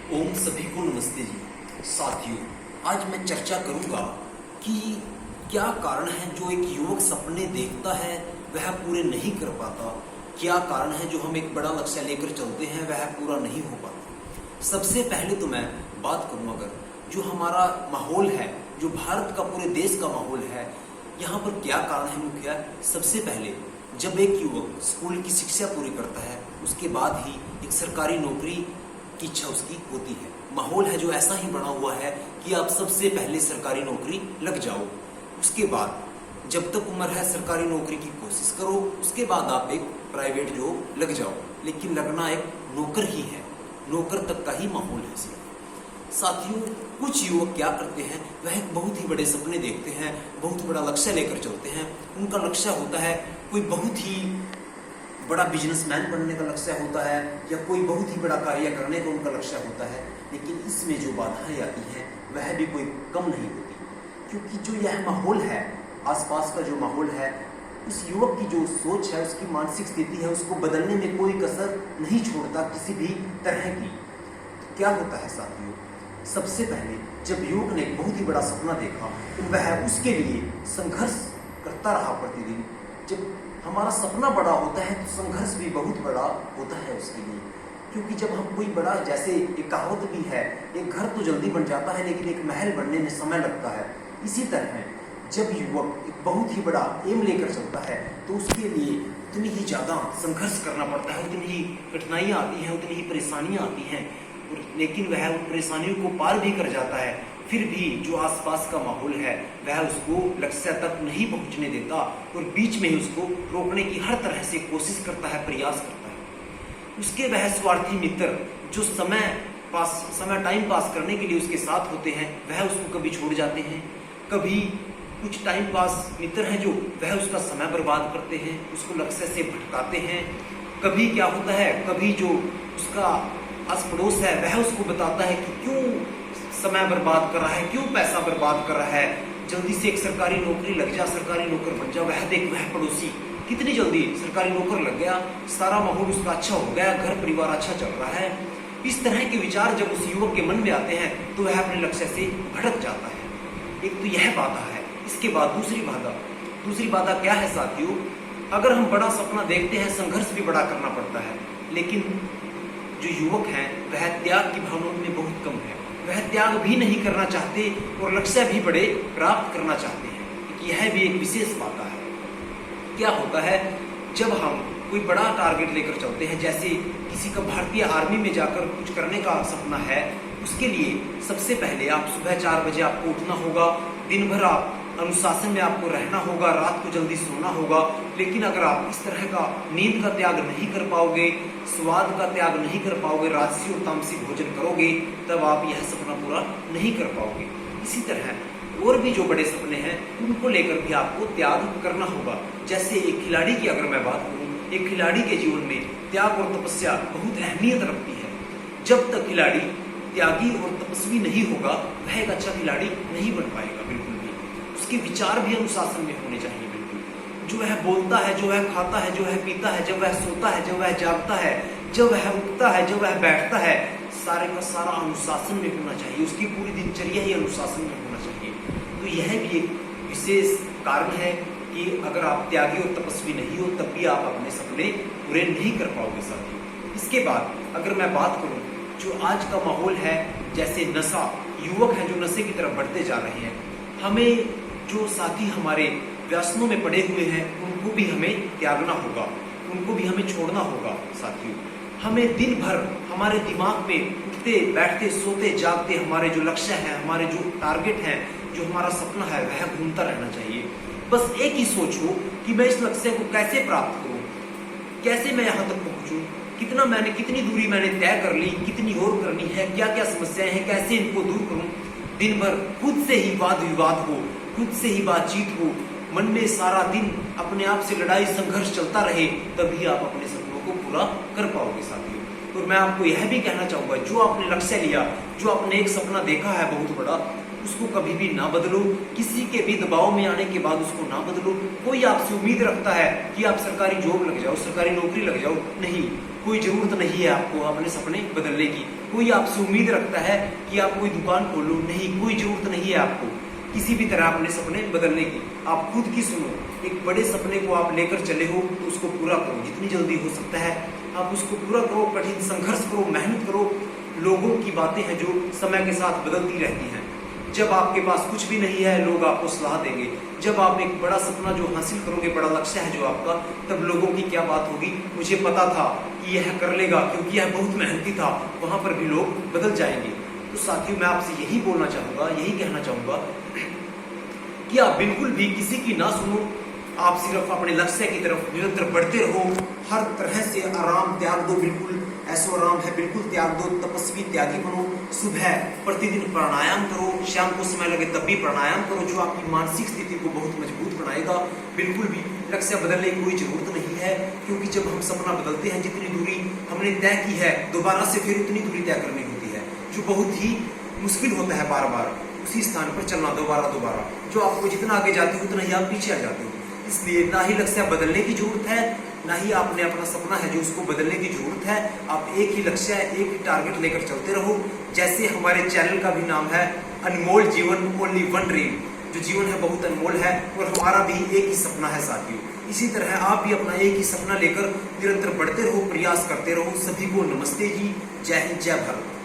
ओम सभी को नमस्ते जी। साथियों, आज मैं चर्चा करूंगा कि क्या कारण है जो एक युवक सपने देखता है वह पूरे नहीं कर पाता। क्या कारण है जो हम एक बड़ा लक्ष्य लेकर चलते हैं वह पूरा नहीं हो पाता। सबसे पहले तो मैं बात करूं, अगर जो हमारा माहौल है, जो भारत का पूरे देश का माहौल है, यहाँ पर क्या कारण है मुख्य। सबसे पहले जब एक युवक स्कूल की शिक्षा पूरी करता है उसके बाद ही एक सरकारी नौकरी की इच्छा उसकी होती है। माहौल है जो ऐसा ही बना हुआ है कि आप सबसे पहले सरकारी नौकरी लग जाओ, उसके बाद जब तक उम्र है सरकारी नौकरी की कोशिश करो, उसके बाद आप एक प्राइवेट जॉब लग जाओ। लेकिन लगना एक नौकर ही है, नौकर तक का ही माहौल है सिर्फ। साथियों, कुछ युवक क्या करते हैं, वह एक बहुत ही बड़े सपने देखते हैं, बहुत बड़ा लक्ष्य लेकर चलते हैं। उनका लक्ष्य होता है कोई बहुत ही बड़ा बिजनेसमैन बनने का लक्ष्य होता है, या कोई बहुत ही बड़ा कार्य करने का उनका लक्ष्य होता है। लेकिन इसमें जो बाधाएं आती हैं वह भी कोई कम नहीं होती, क्योंकि जो यह माहौल है, आसपास का जो माहौल है, उस युवक की जो सोच है, उसकी मानसिक स्थिति है, उसको बदलने में कोई कसर नहीं छोड़ता किसी भी तरह की। तो क्या होता है साथियों, सबसे पहले जब युवक ने एक बहुत ही बड़ा सपना देखा तो वह उसके लिए संघर्ष करता रहा प्रतिदिन। जब हमारा सपना बड़ा होता है तो संघर्ष भी बहुत बड़ा होता है उसके लिए, क्योंकि जब हम कोई बड़ा, जैसे एक कहावत भी है, एक घर तो जल्दी बन जाता है लेकिन एक महल बनने में समय लगता है। इसी तरह जब युवक एक बहुत ही बड़ा एम लेकर चलता है तो उसके लिए उतनी ही ज़्यादा संघर्ष करना पड़ता है, उतनी ही कठिनाइयाँ आती हैं, उतनी ही परेशानियाँ आती हैं। लेकिन वह उन परेशानियों को पार भी कर जाता है। फिर भी जो आसपास का माहौल है वह उसको लक्ष्य तक नहीं पहुंचने देता और बीच में ही उसको रोकने की हर तरह से कोशिश करता है, प्रयास करता है। उसके वह स्वार्थी मित्र जो समय टाइम पास करने के लिए उसके साथ होते हैं वह उसको कभी छोड़ जाते हैं। कभी कुछ टाइम पास मित्र हैं जो वह उसका समय बर्बाद करते हैं, उसको लक्ष्य से भटकाते हैं। कभी क्या होता है, कभी जो उसका आस पड़ोस है वह उसको बताता है कि क्यों समय बर्बाद कर रहा है, क्यों पैसा बर्बाद कर रहा है, जल्दी से एक सरकारी नौकरी लग जा, सरकारी नौकर बन जा। वह देख, वह पड़ोसी कितनी जल्दी सरकारी नौकर लग गया, सारा माहौल उसका अच्छा हो गया, घर परिवार अच्छा चल रहा है। इस तरह के विचार जब उस युवक के मन में आते हैं तो वह अपने लक्ष्य से भटक जाता है। एक तो यह बाधा है। इसके बाद दूसरी बाधा क्या है साथियों, अगर हम बड़ा सपना देखते हैं संघर्ष भी बड़ा करना पड़ता है, लेकिन जो युवक हैं वह त्याग की भावना में बहुत कम है। वह त्याग भी नहीं करना चाहते और लक्ष्य भी बड़े प्राप्त करना चाहते हैं। यह भी एक विशेष बात है। क्या होता है, जब हम कोई बड़ा टारगेट लेकर चलते हैं, जैसे किसी का भारतीय आर्मी में जाकर कुछ करने का सपना है, उसके लिए सबसे पहले आप सुबह 4 बजे आपको उठना होगा, दिन भर आप अनुशासन में आपको रहना होगा, रात को जल्दी सोना होगा। लेकिन अगर आप इस तरह का नींद का त्याग नहीं कर पाओगे, स्वाद का त्याग नहीं कर पाओगे, राजसी और तामसिक भोजन करोगे, तब आप यह सपना पूरा नहीं कर पाओगे। इसी तरह और भी जो बड़े सपने हैं उनको लेकर भी आपको त्याग करना होगा। जैसे एक खिलाड़ी की अगर मैं बात करूं, एक खिलाड़ी के जीवन में त्याग और तपस्या बहुत अहमियत रखती है। जब तक खिलाड़ी त्यागी और तपस्वी नहीं होगा वह एक अच्छा खिलाड़ी नहीं बन पाएगा। बिल्कुल भी उसके विचार भी अनुशासन में होने चाहिए। बिल्कुल जो वह बोलता है, जो वह खाता है, जो वह पीता है, जब वह सोता है, जब वह जागता है, जब वह उठता है, जब वह बैठता है, सारे का सारा अनुशासन में होना चाहिए। उसकी पूरी दिनचर्या ही अनुशासन में होना चाहिए। तो यह भी एक विशेष कारण है कि अगर आप त्यागी और तपस्वी नहीं हो तब भी आप अपने सपने पूरे नहीं कर पाओगे साथियों। इसके बाद अगर मैं बात करूं, जो आज का माहौल है, जैसे नशा, युवक हैं जो नशे की तरफ बढ़ते जा रहे हैं, हमें जो साथी हमारे व्यसनों में पड़े हुए हैं उनको भी हमें त्यागना होगा, उनको भी हमें छोड़ना होगा साथियों। हमें दिन भर हमारे दिमाग में उठते बैठते सोते जागते हमारे जो लक्ष्य है, हमारे जो टारगेट हैं, जो हमारा सपना है वह घूमता रहना चाहिए। बस एक ही सोच हो कि मैं इस लक्ष्य को कैसे प्राप्त करूं, कैसे मैं यहाँ तक पहुंचूं, कितनी दूरी मैंने तय कर ली, कितनी और करनी है, क्या क्या समस्याएं हैं, कैसे इनको दूर करूं। दिन भर खुद से ही वाद विवाद हो, खुद से ही बातचीत हो, मन में सारा दिन अपने आप से लड़ाई संघर्ष चलता रहे, तभी आप अपने सपनों को पूरा कर पाओगे साथियों। और मैं आपको यह भी कहना चाहूंगा, जो आपने लक्ष्य लिया, जो आपने एक सपना देखा है बहुत बड़ा, उसको कभी भी ना बदलो। किसी के भी दबाव में आने के बाद उसको ना बदलो। कोई आपसे उम्मीद रखता है कि आप सरकारी जॉब लग जाओ, सरकारी नौकरी लग जाओ, नहीं, कोई जरूरत नहीं है आपको अपने सपने बदलने की। कोई आपसे उम्मीद रखता है कि आप कोई दुकान खोलो, नहीं, कोई जरूरत नहीं है आपको किसी भी तरह अपने सपने बदलने की। आप खुद की सुनो, एक बड़े सपने को आप लेकर चले हो तो उसको पूरा करो, जितनी जल्दी हो सकता है आप उसको पूरा करो, कठिन संघर्ष करो, मेहनत करो। लोगों की बातें हैं जो समय के साथ बदलती रहती हैं। जब आपके पास कुछ भी नहीं है, लोग आपको सलाह देंगे। जब आप एक बड़ा सपना जो हासिल करोगे, बड़ा लक्ष्य है जो आपका, तब लोगों की क्या बात होगी, मुझे पता था कि यह कर लेगा क्योंकि यह बहुत मेहनती था, वहां पर भी लोग बदल जाएंगे। तो साथियों, मैं आपसे यही बोलना चाहूंगा, यही कहना चाहूंगा कि आप बिल्कुल भी किसी की ना सुनो। आप सिर्फ अपने लक्ष्य की तरफ निरंतर बढ़ते रहो। हर तरह से आराम त्याग दो, बिल्कुल ऐसो आराम है बिल्कुल त्याग दो। तपस्वी त्यागी बनो। सुबह प्रतिदिन प्राणायाम करो, शाम को समय लगे तब भी प्राणायाम करो, जो आपकी मानसिक स्थिति को बहुत मजबूत बनाएगा। बिल्कुल भी लक्ष्य बदलने की कोई जरूरत नहीं है, क्योंकि जब हम सपना बदलते हैं, जितनी दूरी हमने तय की है, दोबारा से फिर उतनी दूरी तय करनी होती है, जो बहुत ही मुश्किल होता है। बार बार उसी स्थान पर चलना, दोबारा जो आपको जितना आगे जाते हो उतना ही आप पीछे आ जाते हो। इसलिए ना ही लक्ष्य बदलने की जरूरत है, ना ही आपने अपना सपना है जो उसको बदलने की जरूरत है। आप एक ही लक्ष्य है, एक ही टारगेट लेकर चलते रहो। जैसे हमारे चैनल का भी नाम है अनमोल जीवन, ओनली वन ड्रीम। जो जीवन है बहुत अनमोल है और हमारा भी एक ही सपना है साथियों। इसी तरह आप भी अपना एक ही सपना लेकर निरंतर बढ़ते रहो, प्रयास करते रहो। सभी को नमस्ते जी, जय हिंद, जय भारत।